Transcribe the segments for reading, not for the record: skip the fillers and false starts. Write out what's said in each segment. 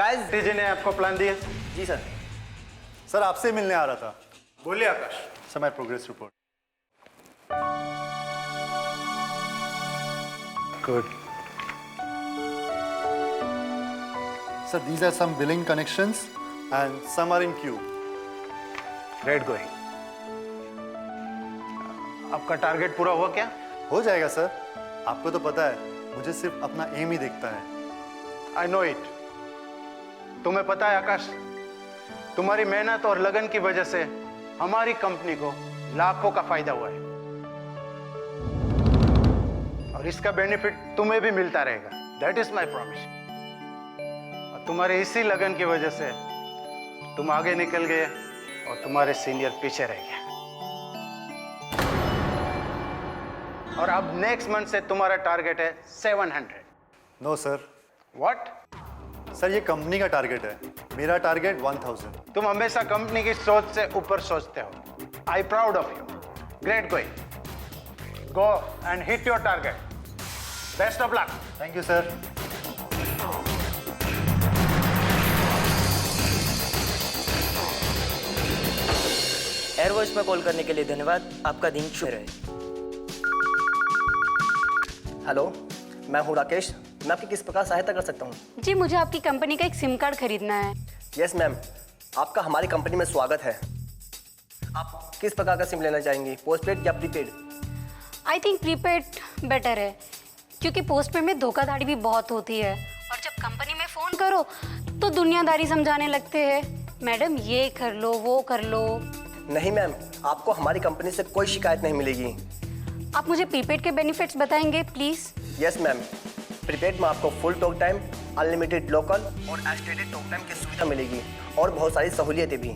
Guys, DJ ने आपको plan दिया? जी सर। सर आपसे मिलने आ रहा था। बोलिए Akash. Sir my progress report. Good. Sir these are some billing connections and some are in queue. Great going. आपका टारगेट पूरा हुआ क्या? हो जाएगा सर, आपको तो पता है मुझे सिर्फ अपना एम ही देखता है। I know it. तुम्हें पता है आकाश, तुम्हारी मेहनत और लगन की वजह से हमारी कंपनी को लाखों का फायदा हुआ है और इसका बेनिफिट तुम्हें भी मिलता रहेगा। That is my promise. और तुम्हारे इसी लगन की वजह से तुम आगे निकल गए और तुम्हारे सीनियर पीछे रह गए। और अब नेक्स्ट मंथ से तुम्हारा टारगेट है 700। No sir. व्हाट? सर ये कंपनी का टारगेट है, मेरा टारगेट 1000। तुम हमेशा कंपनी की सोच से ऊपर सोचते हो। I proud of you. Great going. Go and hit your target. Best of luck. Thank you sir. Airvoice में कॉल करने के लिए धन्यवाद। आपका दिन शुभ रहे। हेलो, मैं हूँ राकेश। मैं आपकी किस प्रकार सहायता कर सकता हूँ? जी, मुझे आपकी कंपनी का एक सिम कार्ड खरीदना है। यस मैम, आपका हमारी कंपनी में स्वागत है। आप किस प्रकार का सिम लेना चाहेंगी, पोस्टपेड या prepaid? I think prepaid better है, क्योंकि पोस्टपेड में धोखाधड़ी भी बहुत होती है और जब कंपनी में फ़ोन करो तो दुनियादारी समझाने लगते हैं। मैडम ये कर लो, वो कर लो। नहीं मैम, आपको हमारी कंपनी से कोई शिकायत नहीं मिलेगी। आप मुझे प्रीपेड के बेनिफिट्स बताएंगे प्लीज़? यस मैम, प्रीपेड में आपको full talk time, unlimited local और एस्टेटेड टॉक टाइम की सुविधा मिलेगी और बहुत सारी सहूलियतें भी।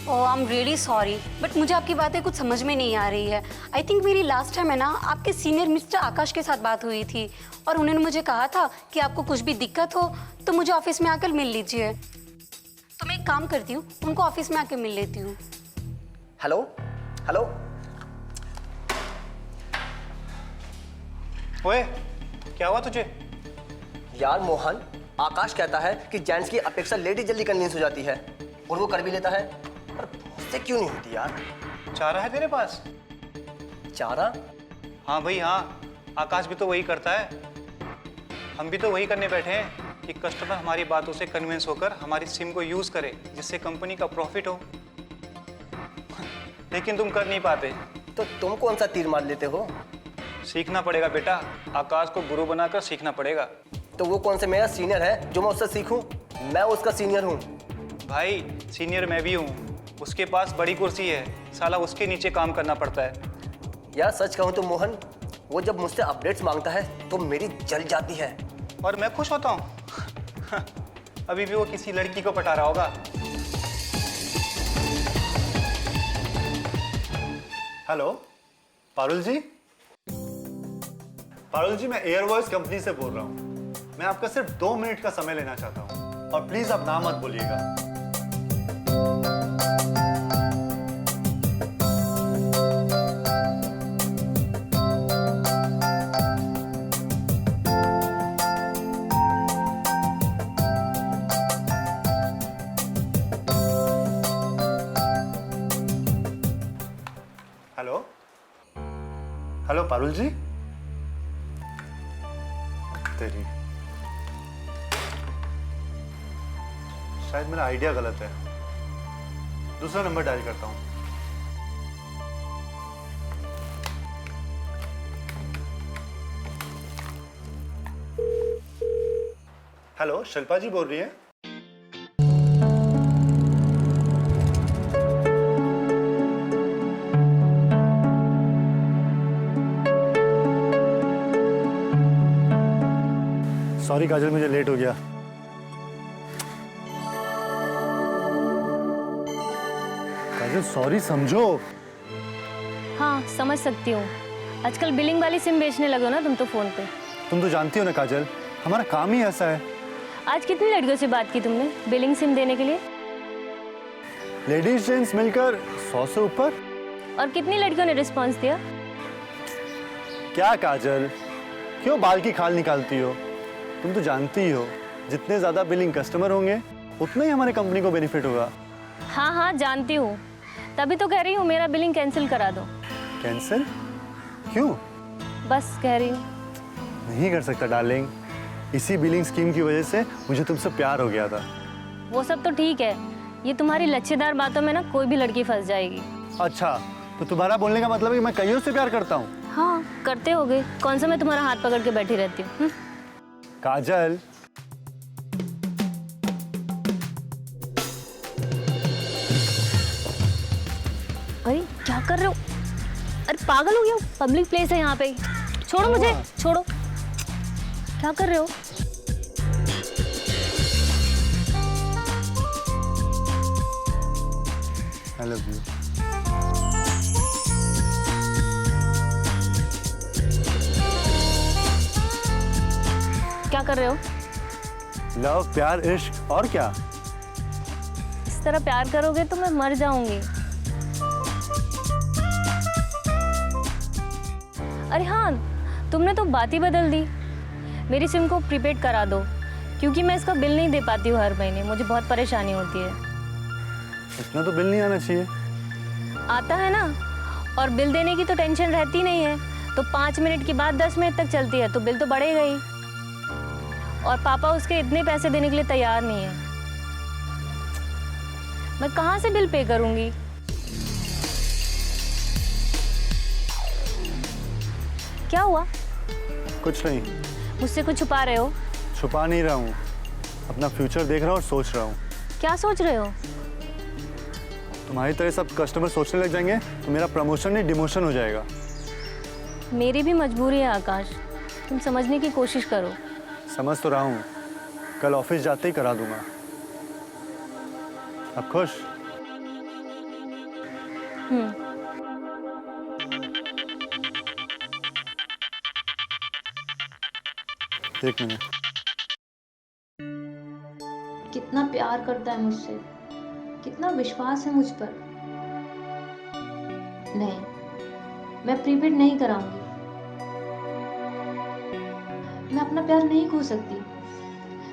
Oh, I am really sorry, but मुझे आपकी बातें कुछ समझ में नहीं आ रही है। आई थिंक मेरी लास्ट टाइम है ना आपके सीनियर मिस्टर आकाश के साथ बात हुई थी और उन्होंने मुझे कहा था कि आपको कुछ भी दिक्कत हो तो मुझे ऑफिस में आकर मिल लीजिए। तो मैं एक काम करती हूँ, उनको ऑफिस में आकर मिल लेती हूँ। Hello hello. ओए, क्या हुआ तुझे? यार मोहन, आकाश कहता है कि जेंट्स की अपेक्षा लेडी जल्दी कन्विंस हो जाती है और वो कर भी लेता है, पर मुझसे क्यों नहीं होती यार? चारा है तेरे पास? चारा? हाँ भाई हाँ, आकाश भी तो वही करता है। हम भी तो वही करने बैठे हैं कि कस्टमर हमारी बातों से कन्विंस होकर हमारी सिम को यूज करे, जिससे कंपनी का प्रॉफिट हो। लेकिन तुम कर नहीं पाते। तो तुम कौन सा तीर मार लेते हो? सीखना पड़ेगा बेटा, आकाश को गुरु बनाकर सीखना पड़ेगा। तो वो कौन से मेरा सीनियर है जो मैं उससे सीखूं? मैं उसका सीनियर हूँ। भाई सीनियर मैं भी हूँ, उसके पास बड़ी कुर्सी है, साला उसके नीचे काम करना पड़ता है। यार सच कहूँ तो मोहन, वो जब मुझसे अपडेट्स मांगता है तो मेरी जल जाती है। और मैं खुश होता हूँ। अभी भी वो किसी लड़की को पटा रहा होगा। हेलो पारुल जी। पारुल जी, मैं एयरवॉइस कंपनी से बोल रहा हूँ। मैं आपका सिर्फ 2 मिनट का समय लेना चाहता हूँ और प्लीज आप ना मत बोलिएगा। हेलो हेलो पारुल जी। तेरी शायद मेरा आइडिया गलत है। दूसरा नंबर डायल करता हूं। हेलो, शिल्पा जी बोल रही है? सॉरी काजल, मुझे लेट हो गया। काजल सॉरी समझो। हाँ समझ सकती हूँ, आजकल बिलिंग वाली सिम बेचने लगे हो ना तुम तो फोन पे। तुम तो जानती हो ना काजल, हमारा काम ही ऐसा है। आज कितनी लड़कियों से बात की तुमने बिलिंग सिम देने के लिए? लेडीज जेंट्स मिलकर 100 से ऊपर। और कितनी लड़कियों ने रिस्पॉन्स दिया? क्या काजल, क्यों बाल की खाल निकालती हो? तुम तो जानती ही हो जितने ज़्यादा बिलिंग कस्टमर होंगे उतना ही हमारे कंपनी को बेनिफिट होगा। हाँ हाँ जानती हूँ, तभी तो कह रही हूँ मेरा बिलिंग कैंसिल करा दो। कैंसिल? क्यों? बस कह रही हूँ। नहीं कर सकता डार्लिंग, इसी बिलिंग स्कीम की वजह से मुझे तुमसे प्यार हो गया था। वो सब तो ठीक है, ये तुम्हारी लच्छेदार बातों में ना कोई भी लड़की फंस जाएगी। अच्छा, तो तुम्हारा बोलने का मतलब है कि मैं कईयों से प्यार करता हूँ? हाँ करते होगे, कौन सा मैं तुम्हारा हाथ पकड़ के बैठी रहती हूँ। काजल, अरे क्या कर रहे हो? अरे पागल हो गया हो? पब्लिक प्लेस है यहाँ पे, छोड़ो मुझे, छोड़ो। क्या कर रहे हो? I love you. क्या कर रहे हो? लव, प्यार, इश्क और क्या? इस तरह प्यार करोगे तो मैं मर जाऊंगी। अरे हाँ, तुमने तो बात ही बदल दी। मेरी सिम को प्रीपेड करा दो, क्योंकि मैं इसका बिल नहीं दे पाती हूँ हर महीने, मुझे बहुत परेशानी होती है। इतना तो बिल नहीं आना चाहिए। आता है ना, और बिल देने की तो टेंशन रहती नहीं है, तो 5 मिनट के बाद 10 मिनट तक चलती है तो बिल तो बढ़ेगा ही। और पापा उसके इतने पैसे देने के लिए तैयार नहीं है। मैं कहाँ से बिल पे करूँगी? क्या हुआ? कुछ नहीं। मुझसे कुछ छुपा रहे हो? छुपा नहीं रहा हूँ, अपना फ्यूचर देख रहा हूँ और सोच रहा हूँ। क्या सोच रहे हो? तुम्हारी तरह सब कस्टमर सोचने लग जाएंगे तो मेरा प्रमोशन नहीं डिमोशन हो जाएगा। मेरी भी मजबूरी है आकाश, तुम समझने की कोशिश करो। समझ तो रहा हूँ, कल ऑफिस जाते ही करा दूंगा। अब खुश? एक मिनट। कितना प्यार करता है मुझसे, कितना विश्वास है मुझ पर। नहीं, मैं प्रीपेड नहीं कराऊंगी। मैं अपना प्यार नहीं खो सकती,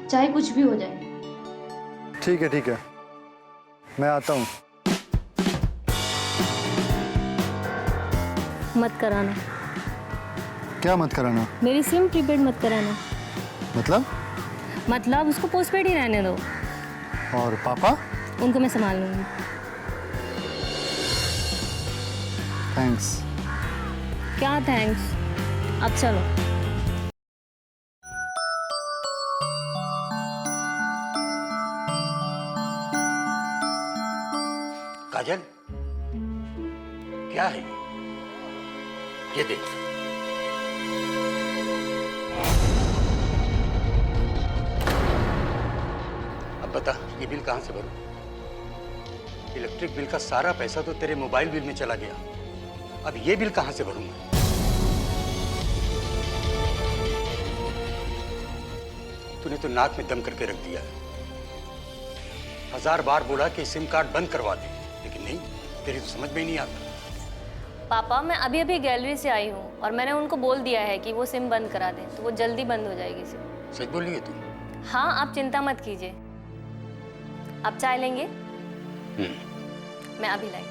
चाहे कुछ भी हो जाए। ठीक है, मैं आता हूँ। मत कराना। क्या मत कराना? मेरी सिम प्रीपेड मत कराना। मतलब उसको पोस्टपेड ही रहने दो। और पापा? उनको मैं संभाल लूंगी। थैंक्स। क्या थैंक्स? अब चलो। काजल, क्या है ये देख। अब बता, ये बिल कहाँ से भरूं? इलेक्ट्रिक बिल का सारा पैसा तो तेरे मोबाइल बिल में चला गया, अब ये बिल कहाँ से भरूंगा? तूने तो नाक में दम करके रख दिया है। 1000 बार बोला कि सिम कार्ड बंद करवा दे, लेकिन नहीं, तेरी तो समझ में ही नहीं आता। पापा, मैं अभी अभी गैलरी से आई हूँ और मैंने उनको बोल दिया है कि वो सिम बंद करा दें, तो वो जल्दी बंद हो जाएगी सिम। सच बोली है तू? हाँ, आप चिंता मत कीजिए। आप चाय लेंगे? मैं अभी लाई।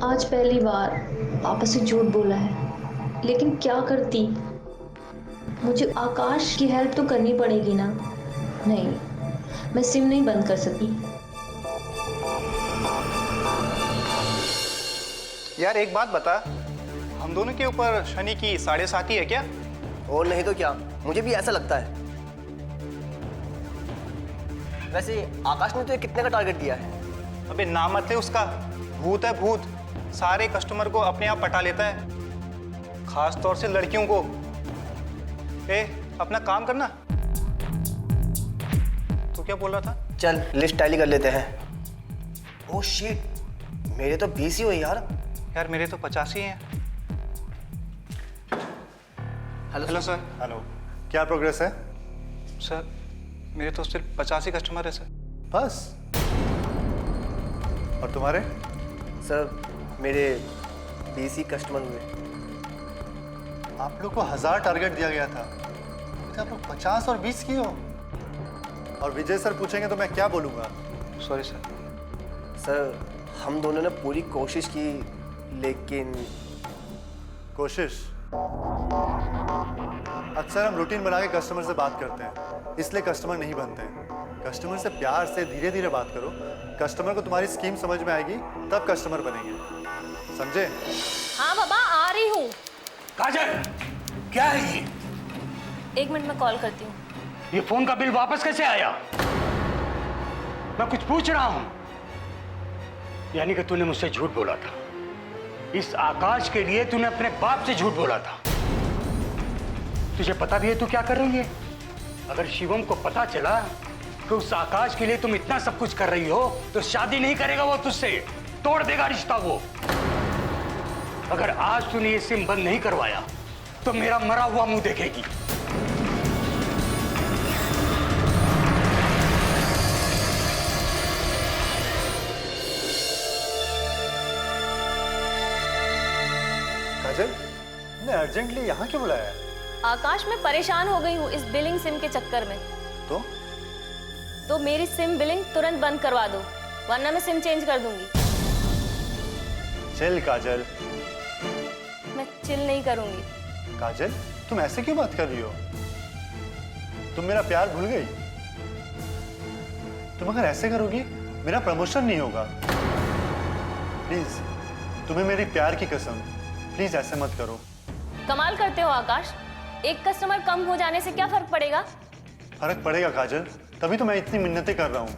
आज पहली बार पापा से झूठ बोला है, लेकिन क्या करती। मुझे आकाश की हेल्प तो करनी पड़ेगी ना। नहीं, मैं सिम नहीं बंद कर सकती। यार एक बात बता, हम दोनों के ऊपर शनि की 7.5 है क्या? और नहीं तो क्या, मुझे भी ऐसा लगता है। वैसे आकाश ने तो ये कितने का टारगेट दिया है? अबे नाम मत ले उसका, भूत है भूत। सारे कस्टमर को अपने आप पटा लेता है, खास तौर से लड़कियों को। अपना काम करना। तो क्या बोल रहा था? चल लिस्ट टैली कर लेते हैं। ओह शिट, मेरे तो 20 ही हुए यार। यार मेरे तो 50 ही हैं। Hello sir. हेलो, क्या प्रोग्रेस है? सर मेरे तो सिर्फ 50 ही कस्टमर है सर। बस? और तुम्हारे? सर मेरे 20 ही कस्टमर हुए। आप लोग को 1000 टारगेट दिया गया था, तो आप लोग 50 और 20 की हो। और विजय सर पूछेंगे तो मैं क्या बोलूँगा? Sorry sir. सर हम दोनों ने पूरी कोशिश की, लेकिन कोशिश? अक्सर हम रूटीन बना के कस्टमर से बात करते हैं, इसलिए कस्टमर नहीं बनते हैं। कस्टमर से प्यार से धीरे धीरे बात करो, कस्टमर को तुम्हारी स्कीम समझ में आएगी, तब कस्टमर बनेंगे, समझे? हाँ बाबा, आ रही हूँ। काजल, क्या है ये? 1 मिनट में कॉल करती हूँ। ये फोन का बिल वापस कैसे आया? मैं कुछ पूछ रहा हूं। यानी कि तूने मुझसे झूठ बोला था। इस आकाश के लिए तूने अपने बाप से झूठ बोला था। तुझे पता भी है तू क्या कर रही है? अगर शिवम को पता चला कि उस आकाश के लिए तुम इतना सब कुछ कर रही हो, तो शादी नहीं करेगा वो तुझसे, तोड़ देगा रिश्ता वो। अगर आज तूने ये सिम बंद नहीं करवाया तो मेरा मरा हुआ मुंह देखेगी। काजल, ने अर्जेंटली यहाँ क्यों बुलाया? आकाश, मैं परेशान हो गई हूँ इस बिलिंग सिम के चक्कर में। तो मेरी सिम बिलिंग तुरंत बंद करवा दो, वरना मैं सिम चेंज कर दूंगी। चल काजल। मैं चिल नहीं करूंगी। काजल, तुम ऐसे क्यों बात कर रही हो? तुम मेरा प्यार भूल गई? तुम अगर ऐसे करोगी मेरा प्रमोशन नहीं होगा। प्लीज, तुम्हें मेरी प्यार की कसम, प्लीज ऐसे मत करो। कमाल करते हो आकाश, एक कस्टमर कम हो जाने से क्या फर्क पड़ेगा? फर्क पड़ेगा काजल, तभी तो मैं इतनी मिन्नतें कर रहा हूँ।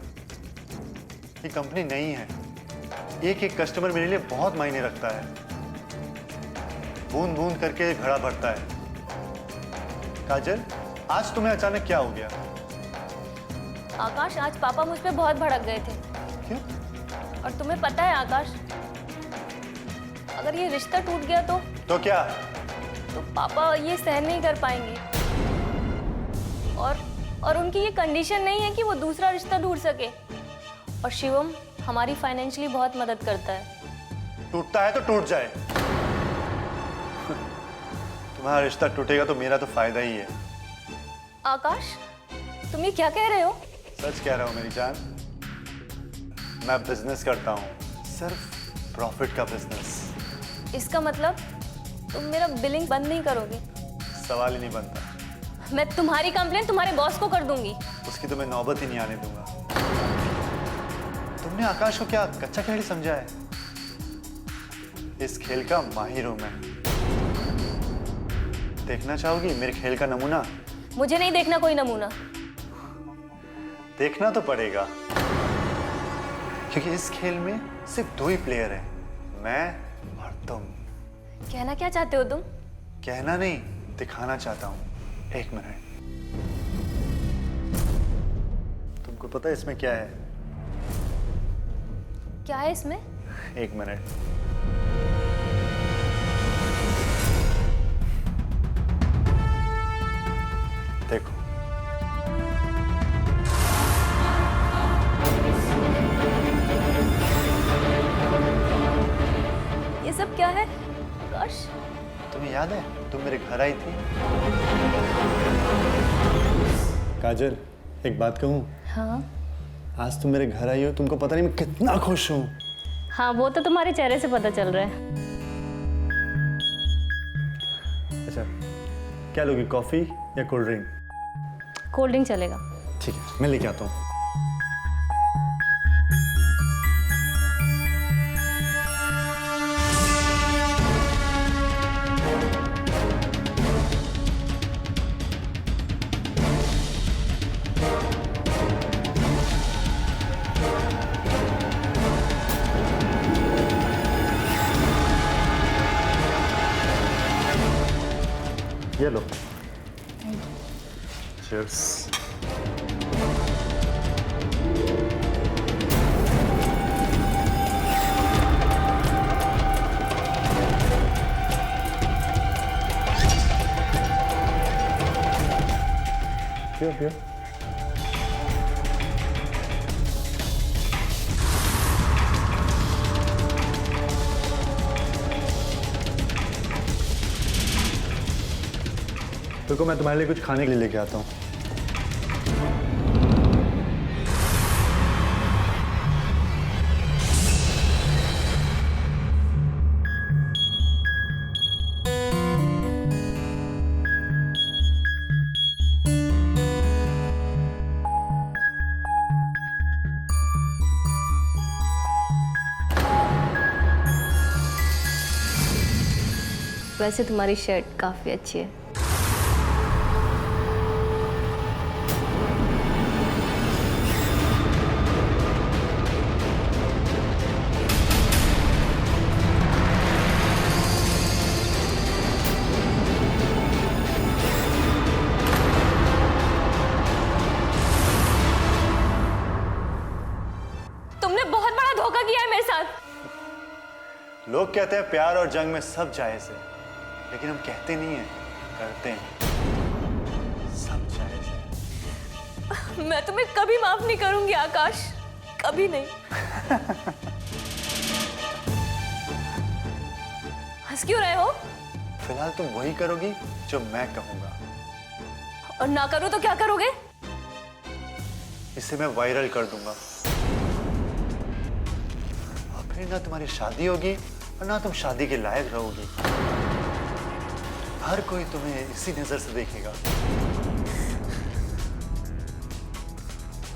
ये कंपनी नहीं है, एक एक कस्टमर मेरे लिए बहुत मायने रखता है। बूंद बूंद करके घड़ा भरता है। काजल, आज तुम्हें अचानक क्या हो गया? आकाश, आज पापा मुझ पे बहुत भड़क गए थे। क्यों? और तुम्हें पता है आकाश, अगर ये रिश्ता टूट गया तो क्या? तो पापा ये सहन नहीं कर पाएंगे। और उनकी ये कंडीशन नहीं है कि वो दूसरा रिश्ता ढूंढ सके। और शिवम हमारी फाइनेंशियली बहुत मदद करता है। टूटता है तो टूट जाए। तुम्हारा रिश्ता टूटेगा तो मेरा तो फायदा ही है। आकाश, तुम ये क्या कह रहे हो? सच कह रहा हूँ मेरी जान। मैं बिजनेस करता हूँ, सिर्फ प्रॉफिट का बिजनेस। इसका मतलब तुम मेरा बिलिंग बंद नहीं करोगे? सवाल ही नहीं बनता। मैं तुम्हारी कंप्लेंट तुम्हारे बॉस को कर दूंगी। उसकी तो मैं नौबत ही नहीं आने दूंगा। तुमने आकाश को क्या कच्चा खिलाड़ी समझा है? इस खेल का माहिर हूं मैं। देखना चाहोगी मेरे खेल का नमूना? मुझे नहीं देखना कोई नमूना। देखना तो पड़ेगा, क्योंकि इस खेल में सिर्फ 2 ही प्लेयर हैं, मैं और तुम। कहना क्या चाहते हो तुम? कहना नहीं, दिखाना चाहता हूँ। 1 मिनट। तुमको पता है इसमें क्या है? क्या है इसमें? 1 मिनट। देखो। ये सब क्या है आकाश? तुम्हें याद है तुम मेरे घर आई थी? काजल, एक बात कहूँ? हाँ आज तुम मेरे घर आई हो, तुमको पता नहीं मैं कितना खुश हूँ। हाँ, वो तो तुम्हारे चेहरे से पता चल रहा है। अच्छा, क्या लोगी, कॉफी या कोल्ड ड्रिंक? कोल्ड ड्रिंक चलेगा। ठीक है, मैं लेके आता हूँ। ये लो। Cheers. Here. रुको, मैं तुम्हारे लिए कुछ खाने के लिए लेके आता हूँ। वैसे तुम्हारी शर्ट काफ़ी अच्छी है। तुमने बहुत बड़ा धोखा किया है मेरे साथ। लोग कहते हैं प्यार और जंग में सब जायज है, लेकिन हम कहते नहीं हैं, करते हैं। सब जायज है। मैं तुम्हें कभी माफ नहीं करूंगी आकाश, कभी नहीं। हंस क्यों रहे हो? फिलहाल तुम वही करोगी जो मैं कहूंगा। और ना करो तो क्या करोगे? इसे मैं वायरल कर दूंगा, और फिर ना तुम्हारी शादी होगी और ना तुम शादी के लायक रहोगी। हर कोई तुम्हें इसी नजर से देखेगा,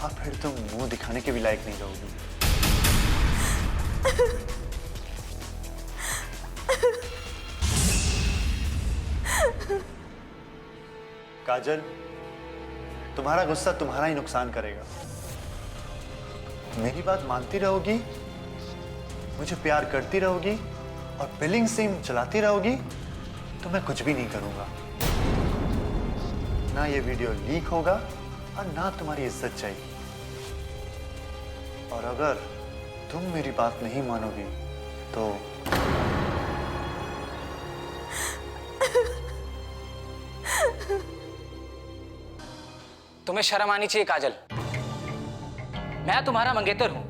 और फिर तुम मुंह दिखाने के भी लायक नहीं रहोगी। काजल, तुम्हारा गुस्सा तुम्हारा ही नुकसान करेगा। मेरी बात मानती रहोगी, मुझे प्यार करती रहोगी और बिलिंग सिम चलाती रहोगी, तो मैं कुछ भी नहीं करूंगा। ना ये वीडियो लीक होगा और ना तुम्हारी इज्जत जाएगी। और अगर तुम मेरी बात नहीं मानोगी तो तुम्हें शर्म आनी चाहिए काजल। मैं तुम्हारा मंगेतर हूं,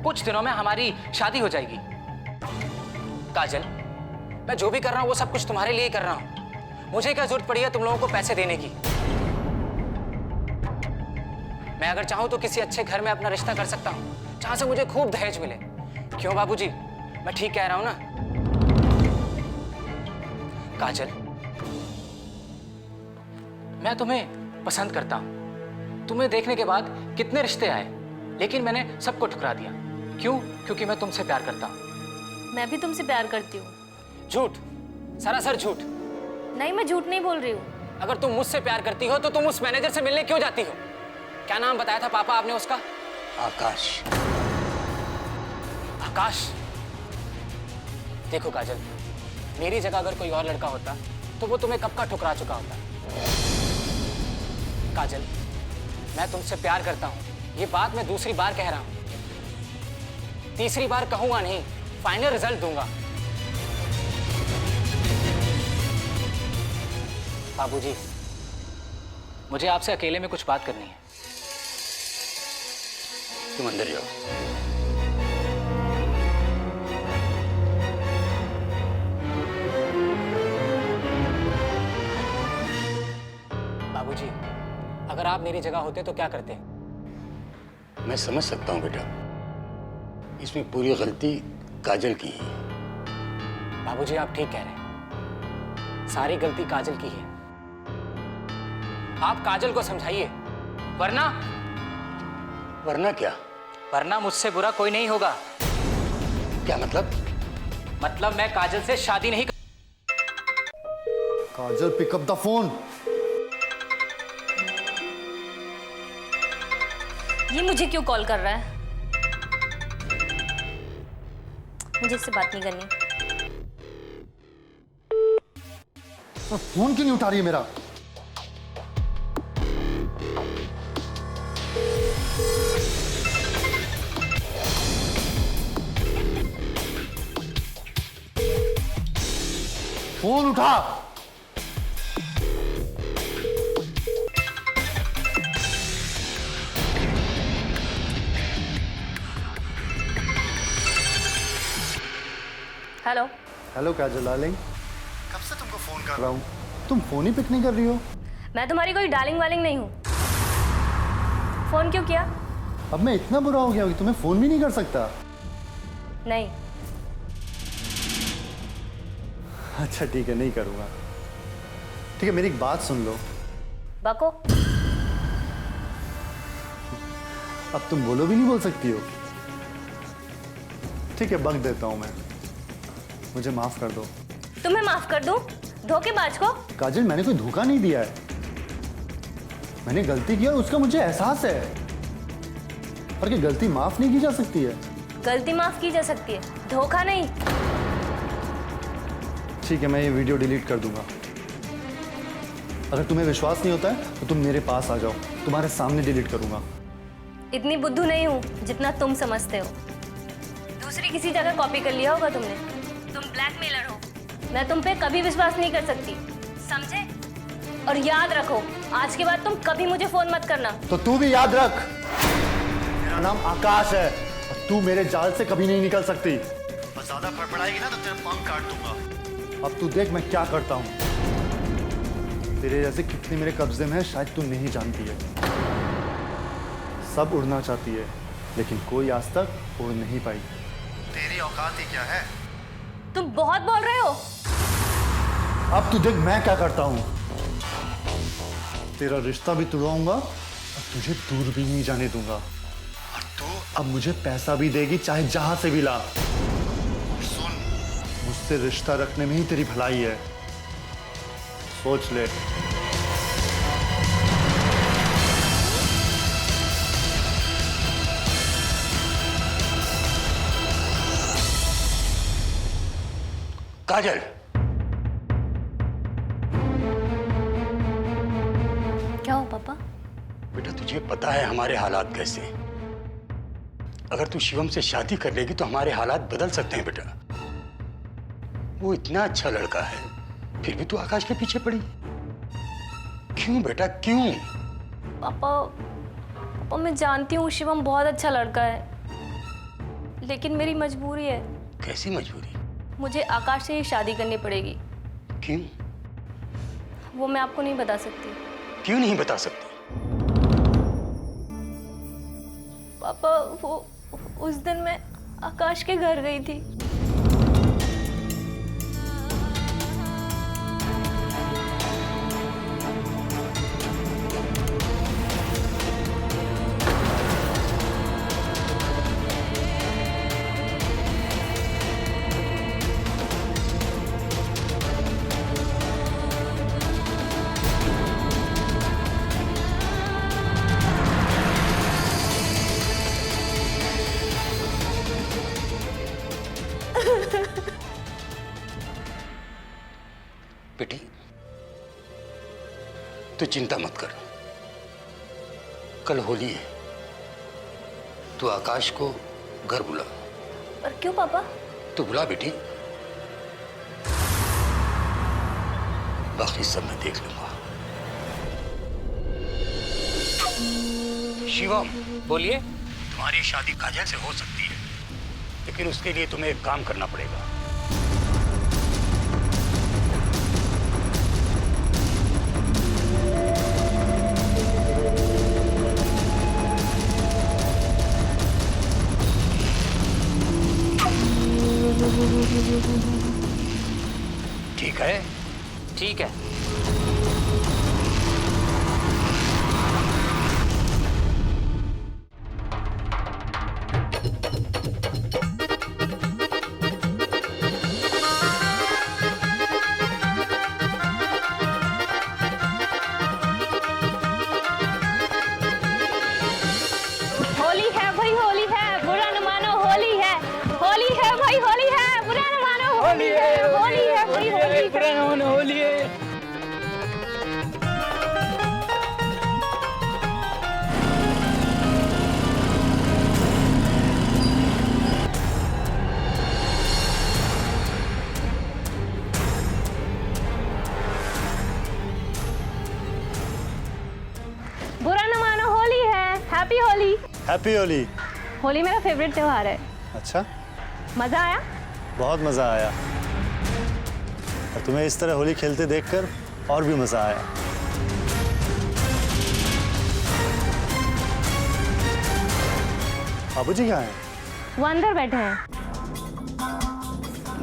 कुछ दिनों में हमारी शादी हो जाएगी। काजल, मैं जो भी कर रहा हूं वो सब कुछ तुम्हारे लिए ही कर रहा हूं। मुझे क्या जरूरत पड़ी है तुम लोगों को पैसे देने की? मैं अगर चाहूं तो किसी अच्छे घर में अपना रिश्ता कर सकता हूं, जहां से मुझे खूब दहेज मिले। क्यों बाबूजी, मैं ठीक कह रहा हूं ना? काजल, मैं तुम्हें पसंद करता हूं। तुम्हें देखने के बाद कितने रिश्ते आए, लेकिन मैंने सबको ठुकरा दिया। क्यों? क्योंकि मैं तुमसे प्यार करता हूं। मैं भी तुमसे प्यार करती हूँ। झूठ, सरासर झूठ। नहीं, मैं झूठ नहीं बोल रही हूँ। अगर तुम मुझसे प्यार करती हो तो तुम उस मैनेजर से मिलने क्यों जाती हो? क्या नाम बताया था पापा आपने उसका? आकाश। आकाश। देखो काजल, मेरी जगह अगर कोई और लड़का होता तो वो तुम्हें कब का ठुकरा चुका होता। काजल, मैं तुमसे प्यार करता हूं, ये बात मैं दूसरी बार कह रहा हूं। तीसरी बार कहूंगा नहीं, फाइनल रिजल्ट दूंगा। बाबूजी, मुझे आपसे अकेले में कुछ बात करनी है। तुम अंदर जाओ। बाबूजी, अगर आप मेरी जगह होते तो क्या करते? मैं समझ सकता हूं बेटा, इसमें पूरी गलती काजल की है। बाबूजी, आप ठीक कह रहे हैं, सारी गलती काजल की है। आप काजल को समझाइए, वरना क्या? वरना मुझसे बुरा कोई नहीं होगा। क्या मतलब? मतलब मैं काजल से शादी नहीं काजल, पिक अप द फोन। ये मुझे क्यों कॉल कर रहा है? मुझे इससे बात नहीं करनी। फोन क्यों नहीं उठा रही है मेरा? फोन उठा। हेलो। हेलो काजल डार्लिंग, कब से तुमको फोन कर रहा हूँ, तुम फोन ही पिक नहीं कर रही हो। मैं तुम्हारी कोई डार्लिंग वालिंग नहीं हूँ। फोन क्यों किया? अब मैं इतना बुरा हो गया कि तुम्हें फोन भी नहीं कर सकता? नहीं। अच्छा ठीक है, नहीं करूंगा। ठीक है, मेरी एक बात सुन लो। बको। अब तुम बोलो भी नहीं बोल सकती हो। ठीक है, बक देता हूं मैं। मुझे माफ कर दो। तुम्हें माफ कर दूं? धोखेबाज को? काजल, मैंने कोई धोखा नहीं दिया है। मैंने गलती की और उसका मुझे एहसास है। पर क्या गलती माफ नहीं की जा सकती है? गलती माफ की जा सकती है, धोखा नहीं। ठीक है, मैं ये वीडियो डिलीट कर दूंगा। अगर तुम्हें विश्वास नहीं होता है तो तुम मेरे पास आ जाओ, तुम्हारे सामने डिलीट करूंगा। इतनी बुद्धू नहीं हूँ जितना तुम समझते हो। दूसरी किसी जगह कॉपी कर लिया होगा तुमने। तुम ब्लैकमेलर हो। मैं तुम पे कभी विश्वास नहीं कर सकती, समझे? और याद रखो, आज के बाद तुम कभी मुझे फोन मत करना। तो तू भी याद रख, मेरा नाम आकाश है और तू मेरे जाल से कभी नहीं निकल सकती। और ज्यादा फड़फड़ाएगी ना तो तेरे पंख काट दूंगा। अब तू देख मैं क्या करता हूँ। तेरे जैसे कितने मेरे कब्जे में है शायद तू नहीं जानती है। सब उड़ना चाहती है लेकिन कोई आज तक उड़ नहीं पाई। तेरी औकात ही क्या है? तुम बहुत बोल रहे हो। अब तू देख मैं क्या करता हूँ। तेरा रिश्ता भी तोड़वाऊंगा और तुझे दूर भी नहीं जाने दूंगा। और तू अब मुझे पैसा भी देगी चाहे जहां से भी ला। और सुन, मुझसे रिश्ता रखने में ही तेरी भलाई है, सोच ले। काजल, क्या हो पापा? बेटा तुझे पता है हमारे हालात कैसे हैं। अगर तू शिवम से शादी कर लेगी तो हमारे हालात बदल सकते हैं बेटा। वो इतना अच्छा लड़का है, फिर भी तू आकाश के पीछे पड़ी। क्यों बेटा, क्यों? पापा मैं जानती हूँ शिवम बहुत अच्छा लड़का है, लेकिन मेरी मजबूरी है। कैसी मजबूरी? मुझे आकाश से ही शादी करनी पड़ेगी। क्यों? वो मैं आपको नहीं बता सकती। क्यों नहीं बता सकती? पापा वो उस दिन मैं आकाश के घर गई थी। बेटी तू चिंता मत कर, कल होली है। तू आकाश को घर बुला। पर क्यों पापा? तू बुला बेटी, बाकी सब मैं देख लूंगा। शिवम, बोलिए। तुम्हारी शादी काजल से हो सकती है, लेकिन उसके लिए तुम्हें एक काम करना पड़ेगा। ठीक है? ठीक है। होली है भाई, होली है, बुरा न मानो। होली है, होली है भाई, होली है, बुरा न मानो। होली है, होली है भाई, होली बुरा न मानो, होली है। बुरा न मानो, होली है। हैप्पी होली। हैप्पी होली। होली मेरा फेवरेट त्योहार है। अच्छा, मजा आया? बहुत मजा आया और तुम्हें इस तरह होली खेलते देखकर और भी मजा आया। बाबूजी कहाँ हैं? वो अंदर बैठे हैं।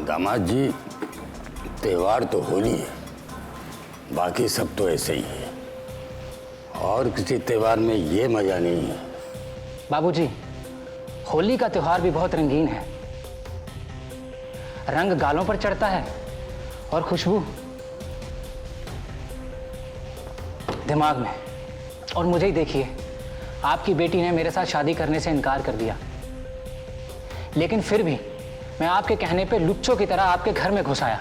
दामाद जी, त्योहार तो होली है, बाकी सब तो ऐसे ही है। और किसी त्योहार में ये मजा नहीं है। बाबूजी, होली का त्योहार भी बहुत रंगीन है। रंग गालों पर चढ़ता है और खुशबू दिमाग में। और मुझे ही देखिए, आपकी बेटी ने मेरे साथ शादी करने से इनकार कर दिया, लेकिन फिर भी मैं आपके कहने पे लुच्चों की तरह आपके घर में घुस आया।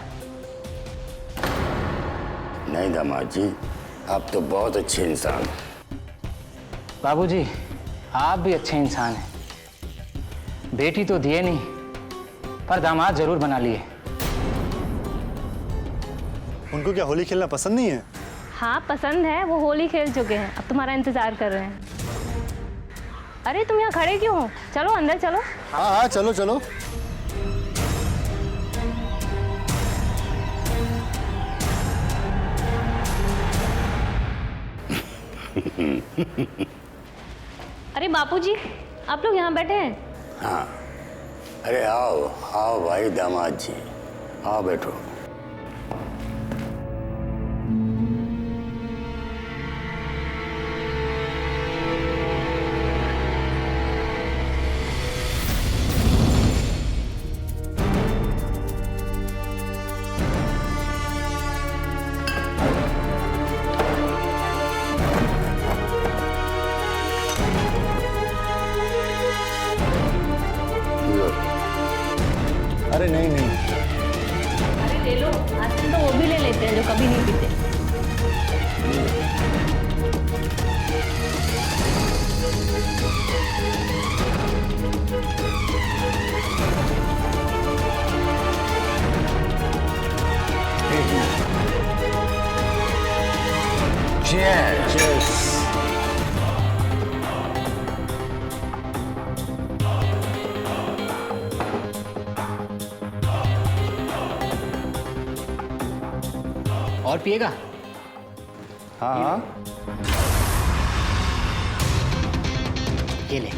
नहीं दामाद जी, आप तो बहुत अच्छे इंसान हैं। बाबूजी, आप भी अच्छे इंसान हैं। बेटी तो दिए नहीं, पर दामाद जरूर बना लिए। उनको क्या होली खेलना पसंद नहीं है? हाँ पसंद है, वो होली खेल चुके हैं, अब तुम्हारा इंतजार कर रहे हैं। अरे तुम यहाँ खड़े क्यों हो? चलो अंदर चलो। हाँ हाँ, चलो चलो। अरे बापूजी, आप लोग यहाँ बैठे हैं? हाँ, अरे आओ आओ भाई दामाद जी, आओ बैठो। अरे नहीं नहीं, अरे ले लो, आजकल तो वो भी ले लेते हैं जो कभी नहीं पीते। Cheers. और पिएगा? हाँ हाँ, ये ले।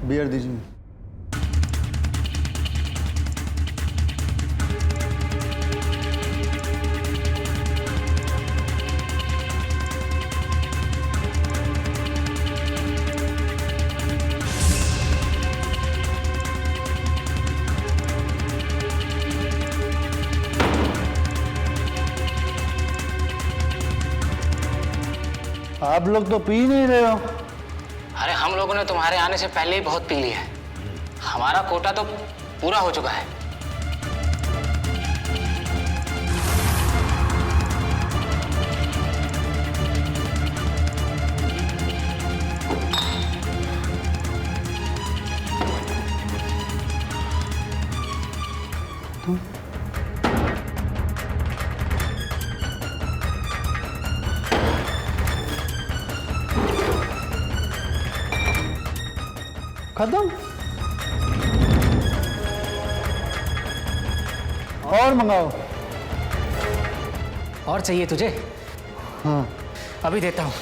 बियर दीजिए। आप लोग तो पी नहीं रहे हो। अरे हम लोगों ने तुम्हारे आने से पहले ही बहुत पी लिया है। हमारा कोटा तो पूरा हो चुका है। खत्म? और मंगाओ। और चाहिए तुझे? हाँ। अभी देता हूँ।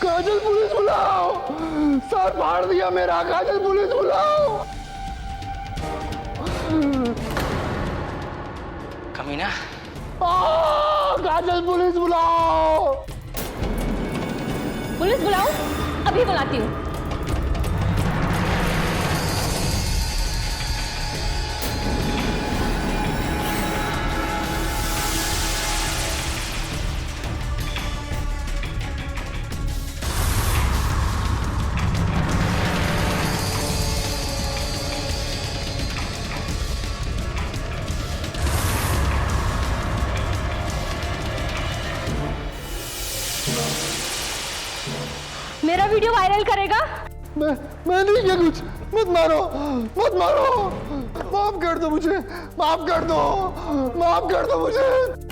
काजल, पुलिस बुलाओ! सर फाड़ दिया मेरा। काजल, पुलिस बुलाओ! कमीना, काजल, पुलिस बुलाओ! पुलिस बुलाओ? अभी बुलाती हूँ। मेरा वीडियो वायरल करेगा? मैं नहीं किया कुछ। मत मारो, मत मारो। माफ कर दो मुझे, माफ कर दो, माफ कर दो मुझे।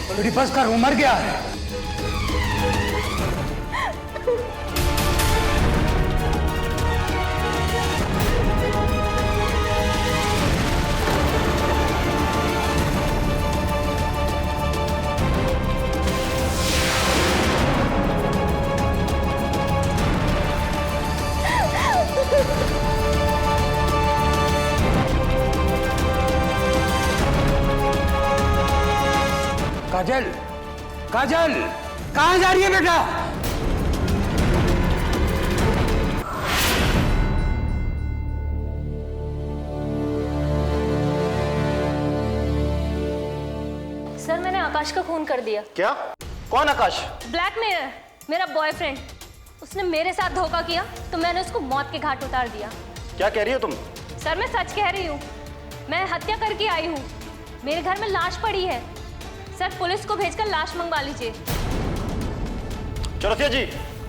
ऑलरेडी बस कर, वो मर गया है। काजल, काजल, कहाँ जा रही है बेटा? सर मैंने आकाश का खून कर दिया। क्या? कौन आकाश? ब्लैकमेलर, मेरा बॉयफ्रेंड। उसने मेरे साथ धोखा किया तो मैंने उसको मौत के घाट उतार दिया। क्या कह रही हो तुम? सर मैं सच कह रही हूँ, मैं हत्या करके आई हूँ। मेरे घर में लाश पड़ी है। सर पुलिस को भेजकर लाश मंगवा लीजिए। चौरसिया जी।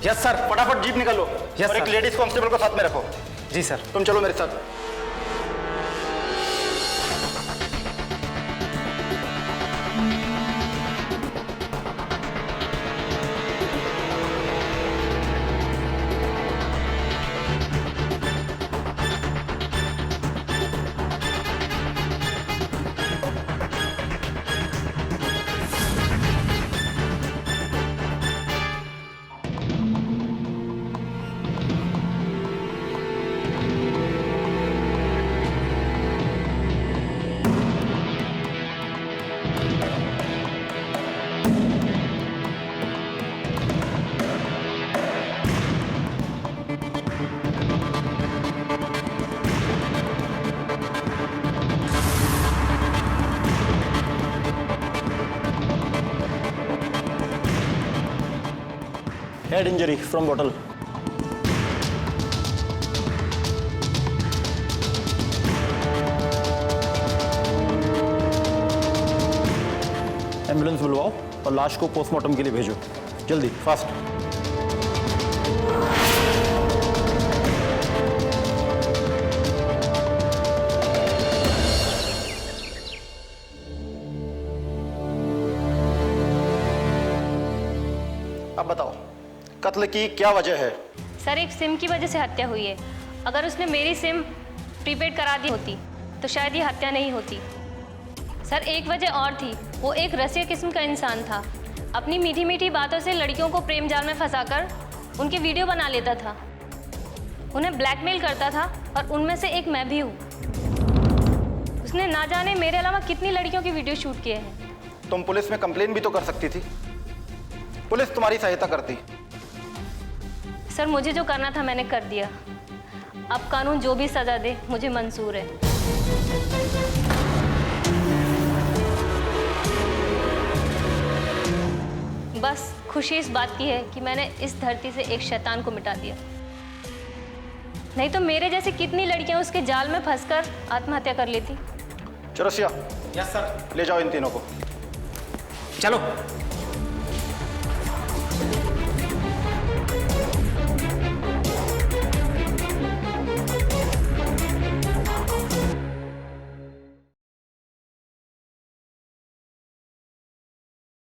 Yes sir. फटाफट जीप निकालो। और एक लेडीज कांस्टेबल को साथ में रखो। जी सर। तुम चलो मेरे साथ। Head injury from bottle. Ambulance बुलवाओ और लाश को पोस्टमार्टम के लिए भेजो, जल्दी, फास्ट। अब बताओ, कत्ल की क्या वजह है? सर एक सिम की वजह से हत्या हुई है। अगर उसने मेरी सिम प्रीपेड करा दी होती तो शायद ये हत्या नहीं होती। सर एक वजह और थी, वो एक रसिया किस्म का इंसान था। अपनी मीठी मीठी बातों से लड़कियों को प्रेम जाल में फंसाकर उनकी वीडियो बना लेता था, उन्हें ब्लैकमेल करता था और उनमें से एक मैं भी हूँ। उसने ना जाने मेरे अलावा कितनी लड़कियों की वीडियो शूट किए हैं। तुम पुलिस में कंप्लेन भी तो कर सकती थी, पुलिस तुम्हारी सहायता करती। सर मुझे जो करना था मैंने कर दिया। अब कानून जो भी सजा दे मुझे मंजूर है। बस खुशी इस बात की है कि मैंने इस धरती से एक शैतान को मिटा दिया, नहीं तो मेरे जैसे कितनी लड़कियां उसके जाल में फंसकर आत्महत्या कर लेती। चौरसिया। Yes sir. ले जाओ इन तीनों को। चलो।